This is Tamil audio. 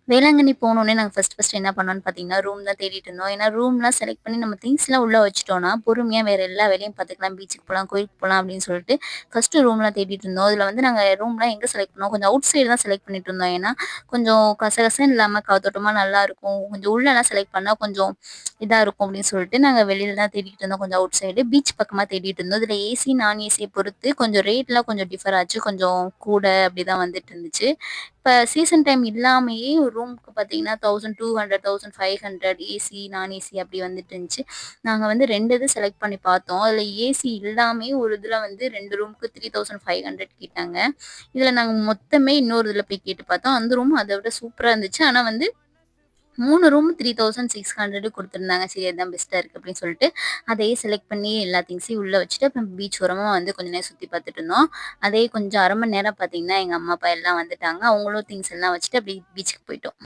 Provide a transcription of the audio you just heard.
வேளாங்கண்ணி போனோனே நாங்க ஃபர்ஸ்ட் என்ன பண்ணோம்னு பார்த்தீங்கன்னா, ரூம் தான் தேடிட்டு இருந்தோம். ஏன்னா ரூம்லாம் செலக்ட் பண்ணி நம்ம திங்ஸ்லாம் உள்ள வச்சுட்டோம்னா, பொறுமையா வேற எல்லா வேலையும் பார்த்துக்கலாம். பீச்சுக்கு போலாம், கோயிலுக்கு போலாம் அப்படின்னு சொல்லிட்டு ஃபர்ஸ்ட்டு ரூம்லாம் தேடிட்டு இருந்தோம். இதுல வந்து நாங்க ரூம்லாம் எங்க செலக்ட் பண்ணோம், கொஞ்சம் அவுட் சைடு தான் செலக்ட் பண்ணிட்டு இருந்தோம். ஏன்னா, கொஞ்சம் கசகசன்னு இல்லாம காத்தோட்டமா நல்லாருக்கும். கொஞ்சம் உள்ளலாம் செலக்ட் பண்ணா கொஞ்சம் இதா இருக்கும் அப்படின்னு சொல்லிட்டு நாங்க வெளியில தான் தேடிட்டு இருந்தோம். கொஞ்சம் அவுட் சைடு பீச் பக்கமா தேடிட்டு இருந்தோம். இதுல ஏசி, நான் ஏசிய பொறுத்து கொஞ்சம் ரேட்லாம் கொஞ்சம் டிஃபர் ஆச்சு. கொஞ்சம் கூட அப்படிதான் வந்துட்டு இருந்துச்சு. இப்ப சீசன் டைம் இல்லாமயே ஒரு ரூமுக்கு பார்த்தீங்கன்னா, 1200, 1500 ஏசி, நான் ஏசி அப்படி வந்துட்டு இருந்துச்சு. நாங்க வந்து 2 இது செலக்ட் பண்ணி பார்த்தோம். அதுல ஏசி இல்லாமயே ஒரு இதுல வந்து 2 ரூமுக்கு 3500 கேட்டாங்க. இதுல நாங்க மொத்தமே இன்னொரு இதுல போய் கேட்டு பார்த்தோம். அந்த ரூம் அத விட சூப்பரா இருந்துச்சு. ஆனா வந்து 3 ரூம் 3600 குடுத்துருந்தாங்க. சரி அதான் பெஸ்ட்டா இருக்கு அப்படின்னு சொல்லிட்டு, அதையே செலக்ட் பண்ணி எல்லா திங்ஸையும் உள்ள வச்சுட்டு, அப்புறம் பீச் ஓரமா வந்து கொஞ்ச நேரம் சுத்தி பார்த்துட்டு இருந்தோம். அதே கொஞ்சம் 1/2 மணி நேரம் பார்த்தீங்கன்னா, எங்க அம்மா, அப்பா எல்லாம் வந்துட்டாங்க. அவங்களும் திங்ஸ் எல்லாம் வச்சுட்டு அப்படியே பீச்சுக்கு போயிட்டோம்.